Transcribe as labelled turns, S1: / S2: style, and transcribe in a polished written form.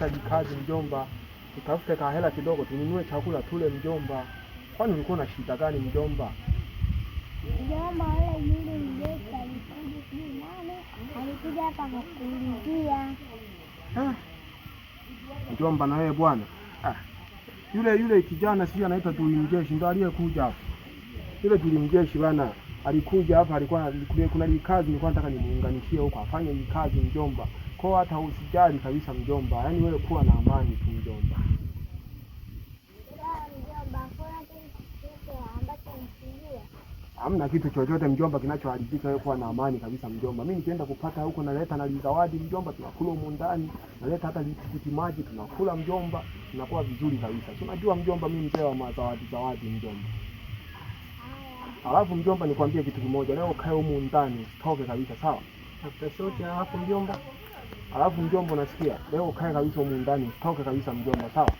S1: Kazi mjomba, tutafute kahela kidogo tununue chakula tule mjomba. Kwani ulikuwa na shida gani mjomba?
S2: Mjomba wale yule mjeshi alikuja hapa kukuulizia.
S1: Mjomba na wewe bwana. Yule kijana sio anaitwa Tulimjeshi ndo aliyekuja hapa. Yule Tulimjeshi bwana alikuja hapa, alikuwa kuna kazi nilikuwa nataka nimuunganishie huko afanye kazi mjomba. Kwa hata usijali kabisa mjomba. Yaani wewe kuwa na amani tu mjomba. Hamna kitu chochote mjomba kinachoharibika, wewe kuwa na amani kabisa mjomba. Mimi nikienda kupata huko naleta na zawadi mjomba, tunakula huko ndani. Naleta hata tikiti maji tunakula mjomba, tunakuwa vizuri kabisa. Si unajua mjomba mimi mzee wa zawadi mjomba. Alafu mjomba nikwambie kitu kimoja, leo kae huko ndani, toke kabisa sawa? After shot alafu mjomba. Alafu mjomba unasikia? Leo kae kabisa huko ndani, toke kabisa mjomba sawa?